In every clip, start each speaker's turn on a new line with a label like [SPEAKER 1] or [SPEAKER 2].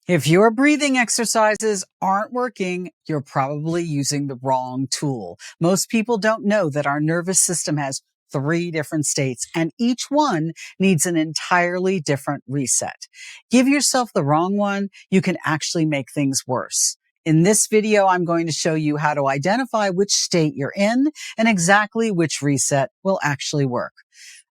[SPEAKER 1] If your breathing exercises aren't working, you're probably using the wrong tool. Most people don't know that our nervous system has 3 different states and each one needs an entirely different reset. Give yourself the wrong one, you can actually make things worse. In this video, I'm going to show you how to identify which state you're in and exactly which reset will actually work.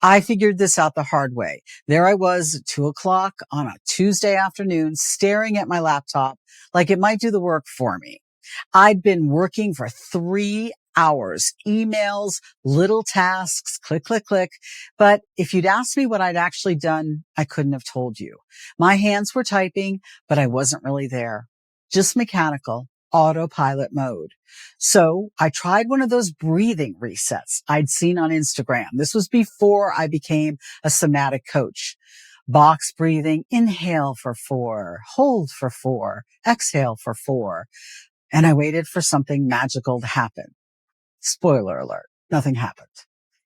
[SPEAKER 1] I figured this out the hard way. There I was at 2 o'clock on a Tuesday afternoon, staring at my laptop like it might do the work for me. I'd been working for 3 hours, emails, little tasks, click, click, click. But if you'd asked me what I'd actually done, I couldn't have told you. My hands were typing, but I wasn't really there. Just mechanical, autopilot mode. So I tried one of those breathing resets I'd seen on Instagram. This was before I became a somatic coach. Box breathing, inhale for 4, hold for 4, exhale for 4. And I waited for something magical to happen. Spoiler alert, nothing happened.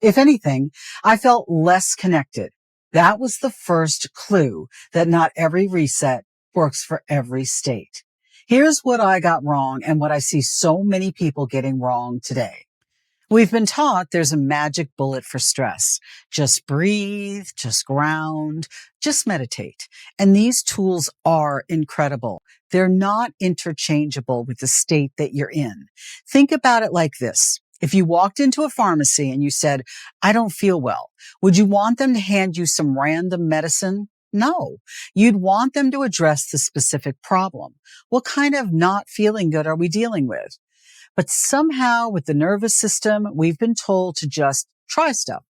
[SPEAKER 1] If anything, I felt less connected. That was the first clue that not every reset works for every state. Here's what I got wrong and what I see so many people getting wrong today. We've been taught there's a magic bullet for stress. Just breathe, just ground, just meditate. And these tools are incredible. They're not interchangeable with the state that you're in. Think about it like this. If you walked into a pharmacy and you said, I don't feel well, would you want them to hand you some random medicine? No. You'd want them to address the specific problem. What kind of not feeling good are we dealing with? But somehow with the nervous system, we've been told to just try stuff.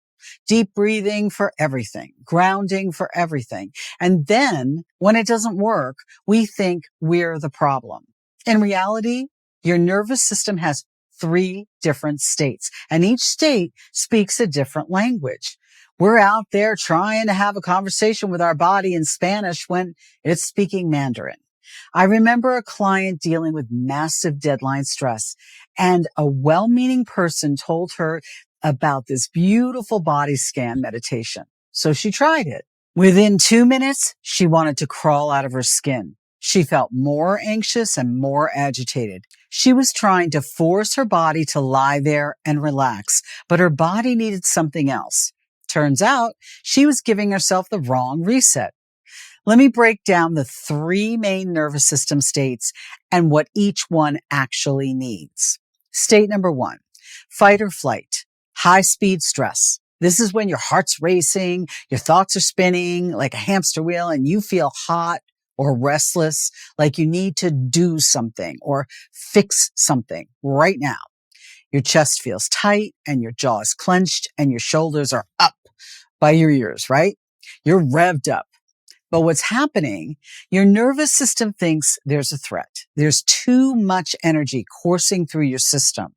[SPEAKER 1] Deep breathing for everything, grounding for everything. And then when it doesn't work, we think we're the problem. In reality, your nervous system has 3 different states, and each state speaks a different language. We're out there trying to have a conversation with our body in Spanish when it's speaking Mandarin. I remember a client dealing with massive deadline stress, and a well-meaning person told her about this beautiful body scan meditation. So she tried it. Within 2 minutes, she wanted to crawl out of her skin. She felt more anxious and more agitated. She was trying to force her body to lie there and relax, but her body needed something else. Turns out she was giving herself the wrong reset. Let me break down the 3 main nervous system states and what each one actually needs. State number 1, fight or flight, high-speed stress. This is when your heart's racing, your thoughts are spinning like a hamster wheel, and you feel hot or restless, like you need to do something or fix something right now. Your chest feels tight and your jaw is clenched and your shoulders are up by your ears, right? You're revved up. But what's happening, your nervous system thinks there's a threat. There's too much energy coursing through your system.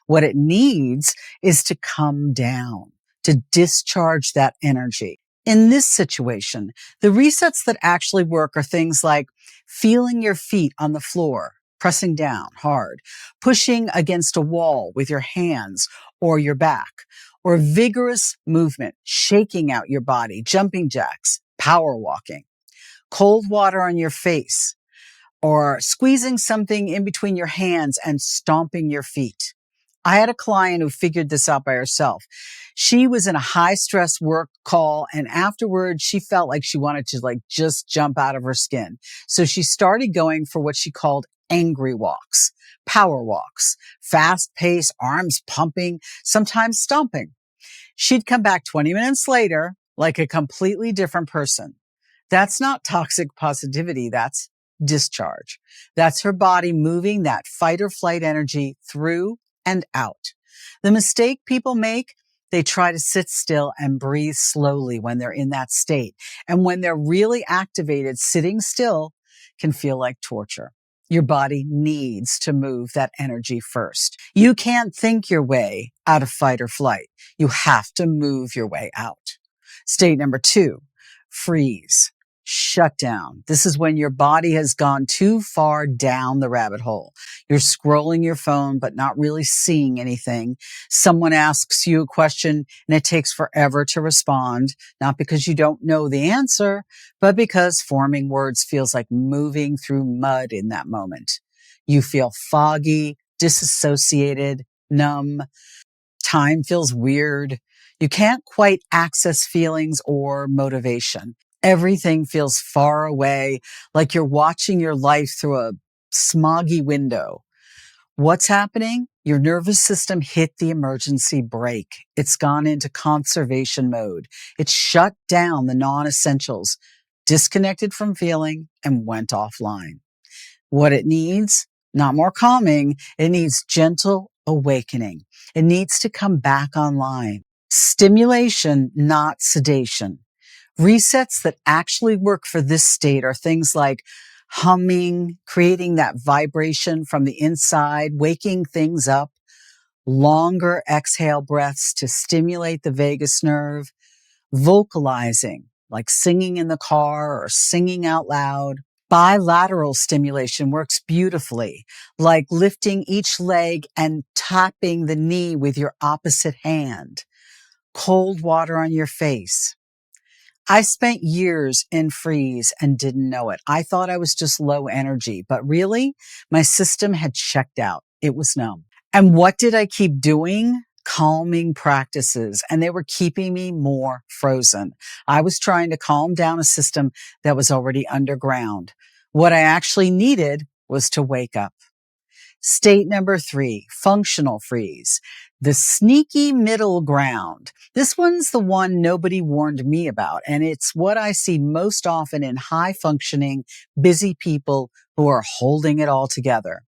[SPEAKER 1] What it needs is to come down, to discharge that energy. In this situation, the resets that actually work are things like feeling your feet on the floor, pressing down hard, pushing against a wall with your hands or your back, or vigorous movement, shaking out your body, jumping jacks, power walking, cold water on your face, or squeezing something in between your hands and stomping your feet. I had a client who figured this out by herself. She was in a high stress work call, and afterwards she felt like she wanted to just jump out of her skin. So she started going for what she called angry walks, power walks, fast pace, arms pumping, sometimes stomping. She'd come back 20 minutes later like a completely different person. That's not toxic positivity. That's discharge. That's her body moving that fight or flight energy through and out. The mistake people make, they try to sit still and breathe slowly when they're in that state. And when they're really activated, sitting still can feel like torture. Your body needs to move that energy first. You can't think your way out of fight or flight. You have to move your way out. State number 2, freeze. Shutdown. This is when your body has gone too far down the rabbit hole. You're scrolling your phone, but not really seeing anything. Someone asks you a question and it takes forever to respond, not because you don't know the answer, but because forming words feels like moving through mud in that moment. You feel foggy, disassociated, numb. Time feels weird. You can't quite access feelings or motivation. Everything feels far away, like you're watching your life through a smoggy window. What's happening? Your nervous system hit the emergency brake. It's gone into conservation mode. It shut down the non-essentials, disconnected from feeling, and went offline. What it needs? Not more calming. It needs gentle awakening. It needs to come back online. Stimulation, not sedation. Resets that actually work for this state are things like humming, creating that vibration from the inside, waking things up, longer exhale breaths to stimulate the vagus nerve, vocalizing, like singing in the car or singing out loud. Bilateral stimulation works beautifully, like lifting each leg and tapping the knee with your opposite hand. Cold water on your face. I spent years in freeze and didn't know it. I thought I was just low energy, but really, my system had checked out. It was numb. And what did I keep doing? Calming practices, and they were keeping me more frozen. I was trying to calm down a system that was already underground. What I actually needed was to wake up. State number 3, functional freeze. The sneaky middle ground. This one's the one nobody warned me about, and it's what I see most often in high-functioning, busy people who are holding it all together.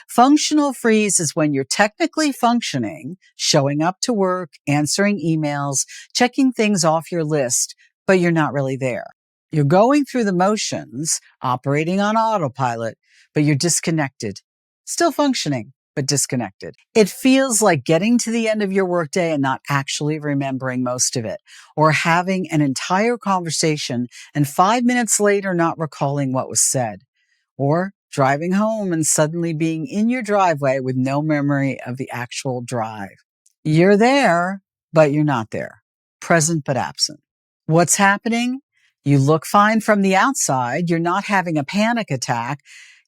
[SPEAKER 1] Functional freeze is when you're technically functioning, showing up to work, answering emails, checking things off your list, but you're not really there. You're going through the motions, operating on autopilot, but you're disconnected. Still functioning, but disconnected. It feels like getting to the end of your workday and not actually remembering most of it, or having an entire conversation and 5 minutes later not recalling what was said, or driving home and suddenly being in your driveway with no memory of the actual drive. You're there, but you're not there. Present, but absent. What's happening? You look fine from the outside. You're not having a panic attack.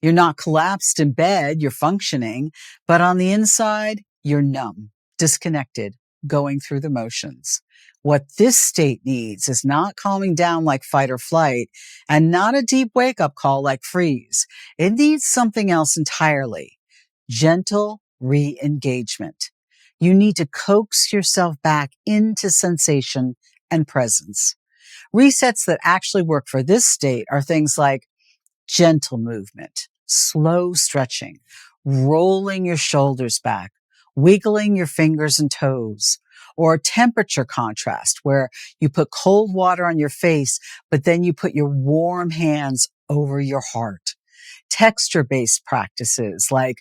[SPEAKER 1] You're not collapsed in bed, you're functioning, but on the inside, you're numb, disconnected, going through the motions. What this state needs is not calming down like fight or flight and not a deep wake-up call like freeze. It needs something else entirely. Gentle re-engagement. You need to coax yourself back into sensation and presence. Resets that actually work for this state are things like gentle movement, slow stretching, rolling your shoulders back, wiggling your fingers and toes, or temperature contrast where you put cold water on your face, but then you put your warm hands over your heart. Texture-based practices like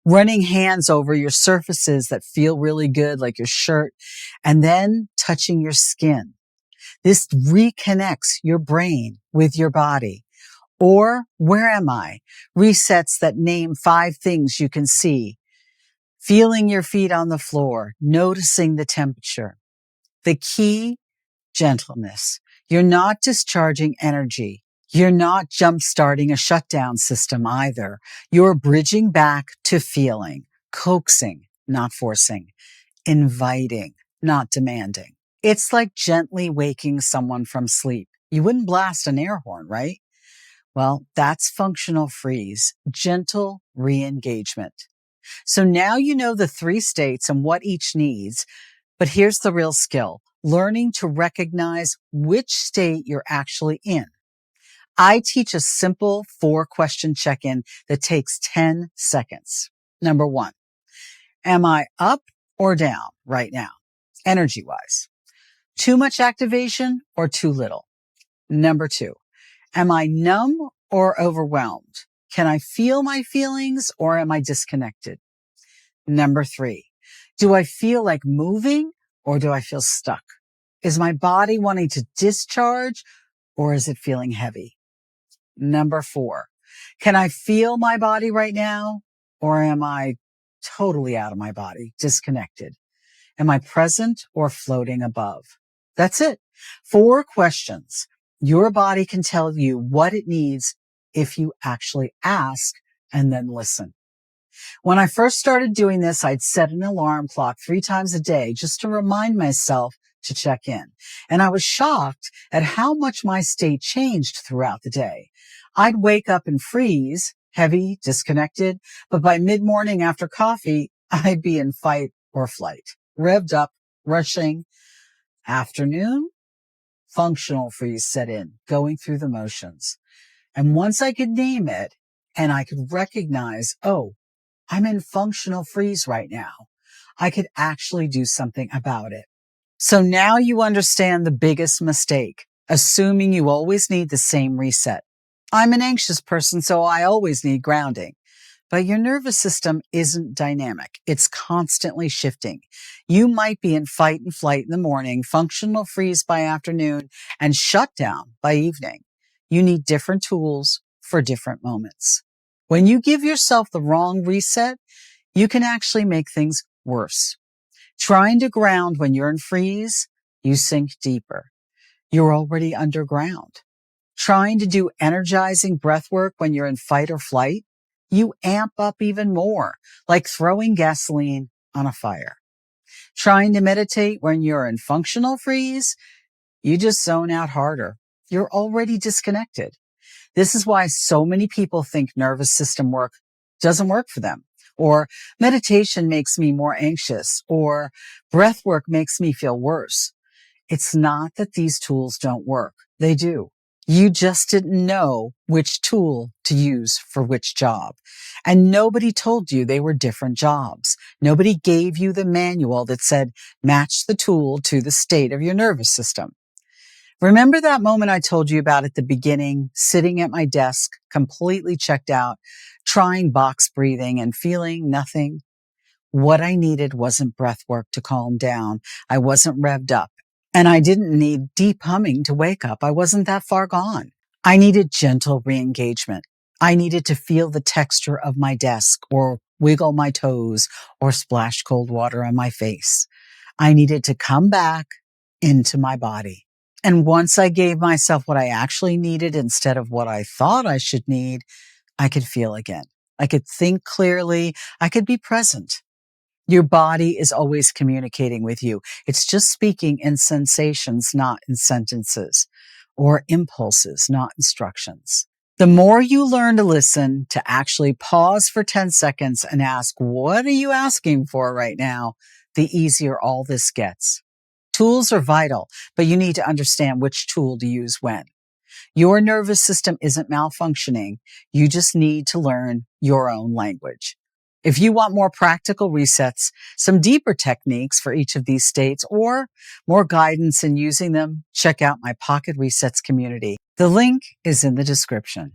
[SPEAKER 1] running hands over your surfaces that feel really good, like your shirt, and then touching your skin. This reconnects your brain with your body. Or where am I? Resets that name 5 things you can see. Feeling your feet on the floor, noticing the temperature. The key, gentleness. You're not discharging energy. You're not jump-starting a shutdown system either. You're bridging back to feeling, coaxing, not forcing, inviting, not demanding. It's like gently waking someone from sleep. You wouldn't blast an air horn, right? Well, that's functional freeze, gentle re-engagement. So now you know the 3 states and what each needs, but here's the real skill, learning to recognize which state you're actually in. I teach a simple 4-question check-in that takes 10 seconds. Number 1, am I up or down right now, energy-wise? Too much activation or too little? Number 2, am I numb or overwhelmed? Can I feel my feelings or am I disconnected? Number 3, do I feel like moving or do I feel stuck? Is my body wanting to discharge or is it feeling heavy? Number 4, can I feel my body right now? Or am I totally out of my body, disconnected? Am I present or floating above? That's it. 4 questions. Your body can tell you what it needs if you actually ask and then listen. When I first started doing this, I'd set an alarm clock 3 times a day just to remind myself to check in. And I was shocked at how much my state changed throughout the day. I'd wake up and freeze, heavy, disconnected, but by mid-morning after coffee, I'd be in fight or flight, revved up, rushing. Afternoon, functional freeze set in, going through the motions. And once I could name it and I could recognize, oh, I'm in functional freeze right now, I could actually do something about it. So now you understand the biggest mistake, assuming you always need the same reset. I'm an anxious person, so I always need grounding. But your nervous system isn't dynamic. It's constantly shifting. You might be in fight and flight in the morning, functional freeze by afternoon, and shutdown by evening. You need different tools for different moments. When you give yourself the wrong reset, you can actually make things worse. Trying to ground when you're in freeze, you sink deeper. You're already underground. Trying to do energizing breath work when you're in fight or flight, you amp up even more, like throwing gasoline on a fire. Trying to meditate when you're in functional freeze, you just zone out harder. You're already disconnected. This is why so many people think nervous system work doesn't work for them, or meditation makes me more anxious, or breath work makes me feel worse. It's not that these tools don't work. They do. You just didn't know which tool to use for which job. And nobody told you they were different jobs. Nobody gave you the manual that said, match the tool to the state of your nervous system. Remember that moment I told you about at the beginning, sitting at my desk, completely checked out, trying box breathing and feeling nothing? What I needed wasn't breath work to calm down. I wasn't revved up. And I didn't need deep humming to wake up. I wasn't that far gone. I needed gentle re-engagement. I needed to feel the texture of my desk or wiggle my toes or splash cold water on my face. I needed to come back into my body. And once I gave myself what I actually needed instead of what I thought I should need, I could feel again. I could think clearly. I could be present. Your body is always communicating with you. It's just speaking in sensations, not in sentences, or impulses, not instructions. The more you learn to listen, to actually pause for 10 seconds and ask, what are you asking for right now? The easier all this gets. Tools are vital, but you need to understand which tool to use when. Your nervous system isn't malfunctioning. You just need to learn your own language. If you want more practical resets, some deeper techniques for each of these states, or more guidance in using them, check out my Pocket Resets community. The link is in the description.